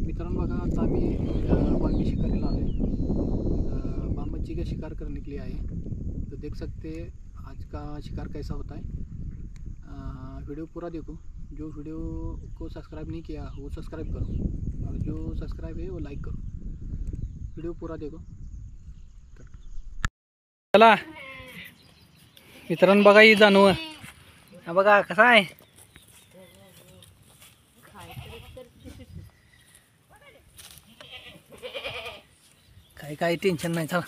मित्रांनो बघा, आता आम्ही बांगी शिकारीला आलो है। बामची का शिकार करने के लिए आए, तो देख सकते हैं आज का शिकार कैसा होता है। वीडियो पूरा देखो। जो वीडियो को सब्सक्राइब नहीं किया वो सब्सक्राइब करो, और जो सब्सक्राइब है वो लाइक करो। वीडियो पूरा देखो। चला मित्रांनो बघा, ही जाणव बघा कसा आहे। काय टेन्शन नाही, चला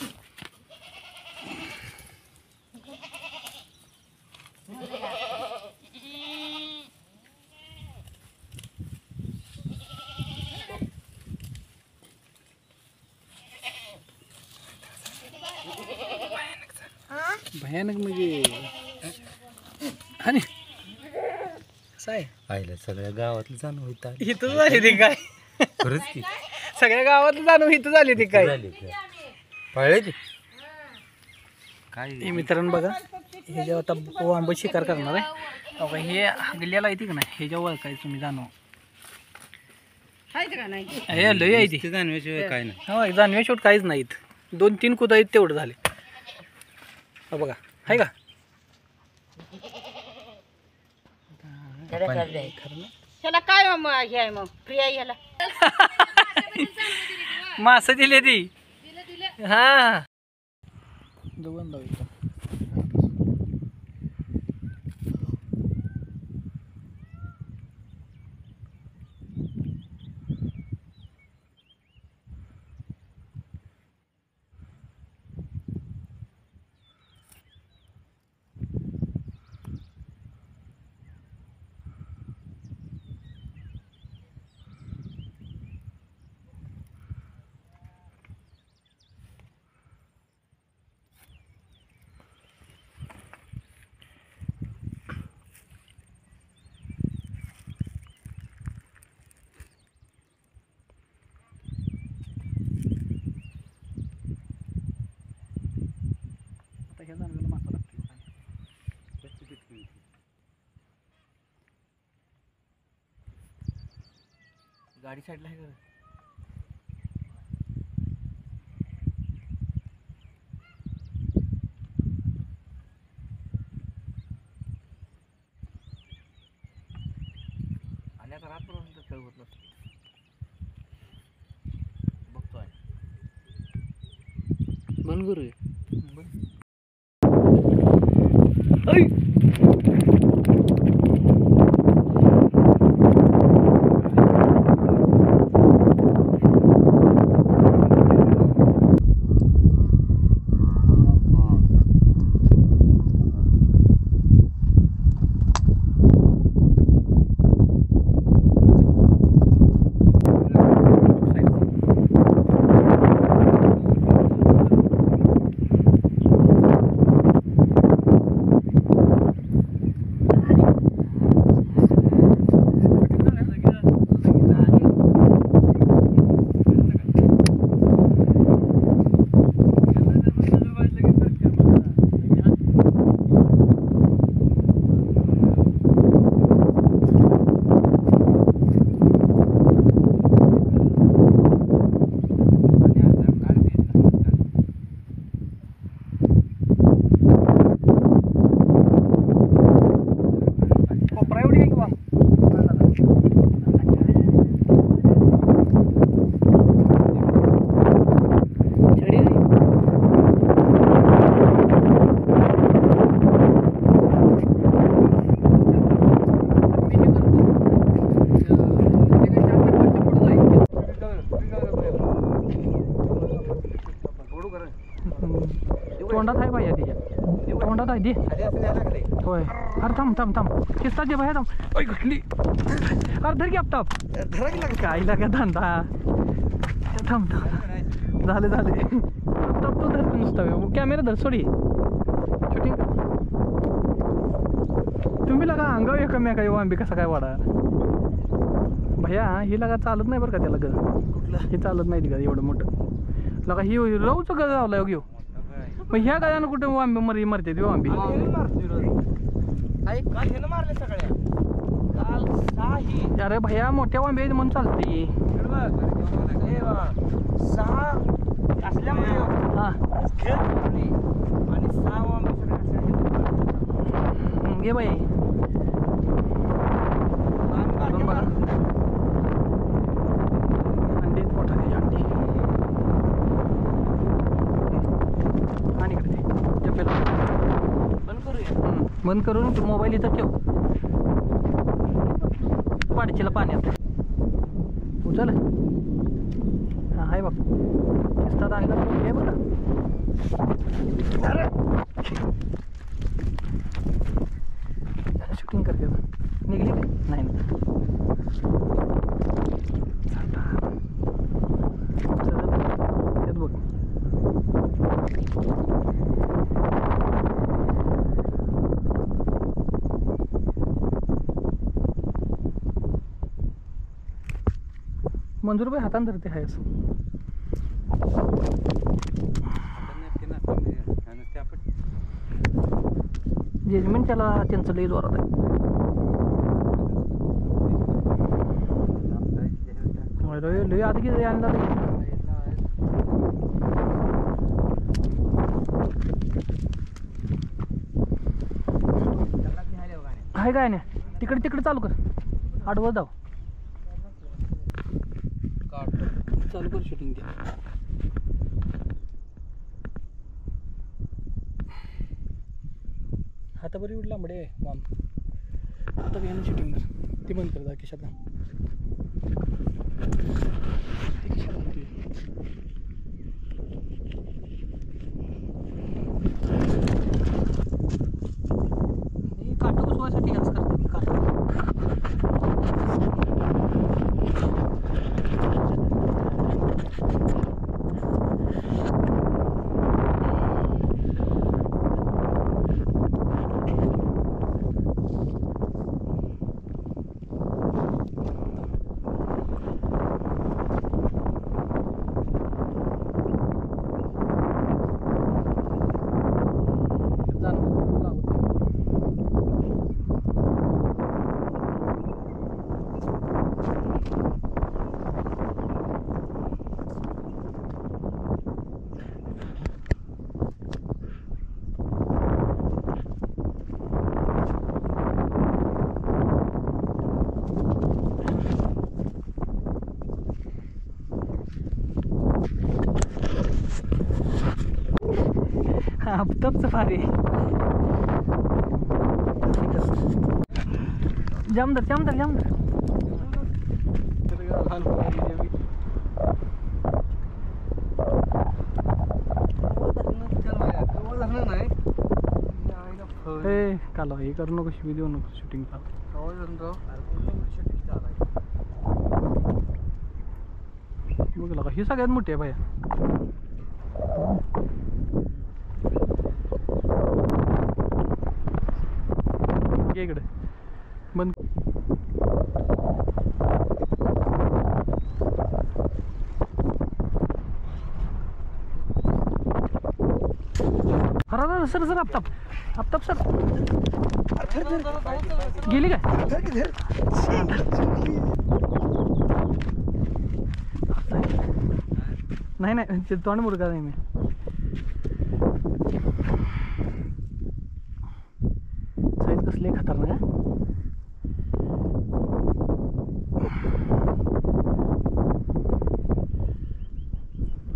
भयानक म्हणजे आणि कसं आहे, आईला सगळ्या गावातलं जाणं होत इथं झाली ती काय, खरंच की सगळ्या गावात जाणू इथं झाली ती काय पाळले ते काय। हे मित्रांनो बघा, हे जेव्हा आता वांब शिकार करणार आहे, बघा हे हगल्याला येते का नाही, हे जेव्हा ओळखायचं तुम्ही जाणव हे लय आहे ती जाणव्याशिवाय काय नाही। हो, जाणव्या शेवट काहीच नाहीत, 2-3 कुदा आहेत तेवढं झाले। बघा आहे का ह्याला काय हे आहे मग प्रिया ह्याला मास दिले ती हा दोघं लावतो। गाडी साईडला आहे का आल्या तर रात्रपर्यंत खेळ होत नसतो, बघतोय बंद करू तोंडात आहे बाया तिच्या, तोंडात आहे ती होय। अरे थांब थांब थांब, किस्ता दे बाया, थांब ओय घटली, अरे धर की आपताप काय लागा धंदा, थांब थांब झाले झाले, आपताप तो धर नुसतं, कॅमेरा धर सोडी शूटिंग तुम्ही लगा अंगाव एकमेका काही आंबे कसा काय वाडा भैया ही लगा चालत नाही बरं का त्याला गज कुठलं हे चालत नाही का एवढं मोठं लगा ही रवचं गज लावला घेऊ मग ह्या गजानं कुठं आंबे मरी मरते ते आंबे मारले सगळ्या अरे भैया मोठ्या आंबे आहेत म्हणून चालते हां घे बाई बघा अंडी मोठा घे अंडी आणि इकडे जपेला बंद करूया बंद करून मोबाईल इथं ठेव पाडीला पाण्यात उचल हां आहे बाप शिस्तात आणि हे बघा शूटिंग करते निघली काय नाही बघ मंजूरबाई हातान धरते आहे असं जजमेंट त्याला त्यांचं लई जोरात आहे लई आधी किती अंदाज आहे काय नाही तिकडे तिकडे चालू कर आडवं जाऊ चालू कर शूटिंग ते आता बरी उडला लांबडे माम आता बियाणं शूटिंग कर ते बंद कर जा खिशात काटा बसवायसाठी याच करतो मी काटा आफ्ताब सफारी जामदर जामदर जामदर हे काल हे करू नको शिवी देऊ नको शूटिंग बघ लगा ही सगळ्यात मोठी आहे भैया इकडे बंद हरा sir sir Aftab Aftab sir गेली काय नाही नाही तोंड मुडका नाही मी साईज कसली खतरनाक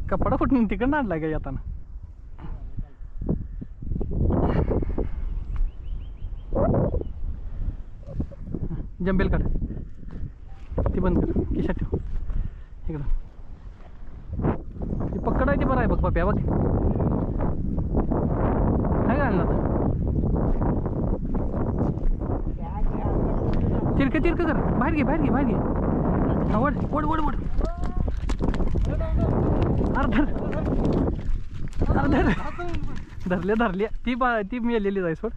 कपडा कुठून तिकडं आणलाय का येताना जंबेल काढ ती बंद कर खिशात ठेव इकडं ती पक्कड आहे ती बरं आहे बघ पाप्या बघ आहे का आणला तिरकं तिरकं कर बाहेर घे बाहेर घे बाहेर घे हा वड वड वड वड धर धरले ती मेलेली जाय सोड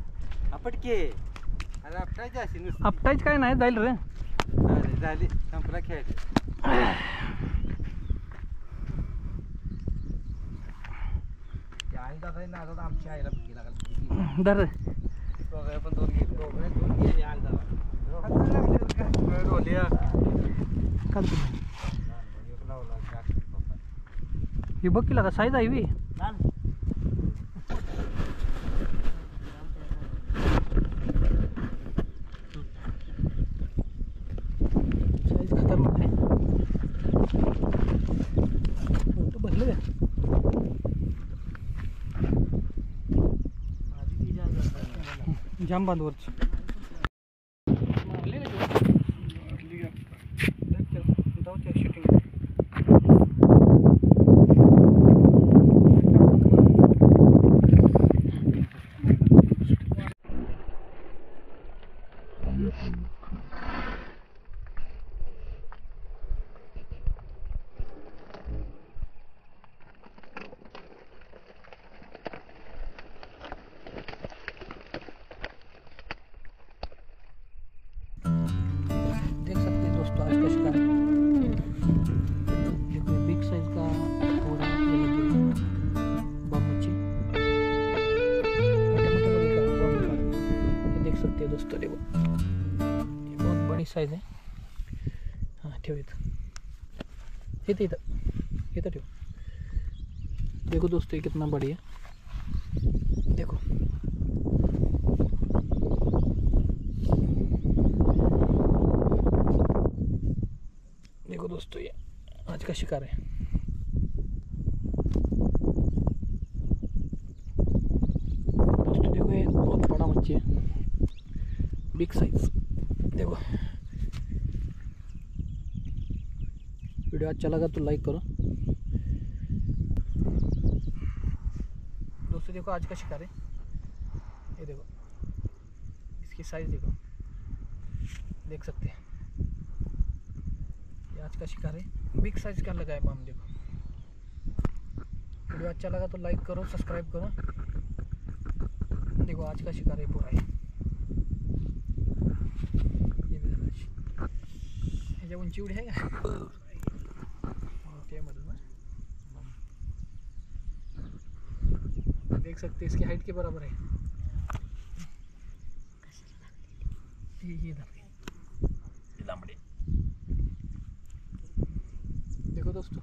आपटके आपटायची अशी नुसती आपटायच काय नाही जाईल रे. झाली संपला खेळ. आई दादा नादात आमच्या आईला भुकी लागली. दर दोघं पण दोन गेले. दोन गेले आई दादा. ढोलिया काल एक लावला जास्त पप्पा. हे बघ की लागा साईज आहे बी. साईज खतरनाक आहे. मोठं भरलं का? जाम बांधवरची मारले का शूटिंग. देख सकते हैं दोस्तों आज का शिकार बिग साइज का थोड़ा ये लगी हुई है बम मच्छी. मोटे मोटे बड़ी का बम का ये देख सकते हैं दोस्तों. देखो ये बहुत बड़ी साइज है. हाँ ठेव इथं ठेव. देखो दोस्तों ये कितना बड़ी है. देखो देखो दोस्तों ये आज का शिकार है. दोस्तों देखो ये बहुत बड़ा मच्छी है. Big size. देखो वीडियो अच्छा लगा तो लाइक करो दोस्तों. देखो आज का शिकार है. ये देखो इसकी साइज देखो. देख सकते हैं आज का शिकार है. बिग साइज का लगा है बम. देखो वीडियो अच्छा लगा तो लाइक करो सब्सक्राइब करो. देखो आज का शिकार है पूरा है. ये भी ह्याच्या उंची एवढी आहे का त्यामध्ये ना. देख सकते इसकी हाइट के बराबर है. ये लांबडे. देखो दोस्तों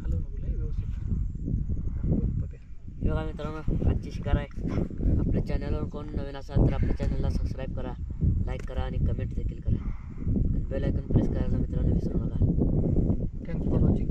हॅलो नको लय व्यवस्थित. बघा मित्रांनो आजची शिकार आहे. आपल्या चॅनलवर कोण नवीन असाल तर आपल्या चॅनलला सबस्क्राईब करा, लाईक करा आणि कमेंट देखील करा. आणि बेल आयकॉन प्रेस करायला मित्रांनो विसरू नका. Thanks for watching.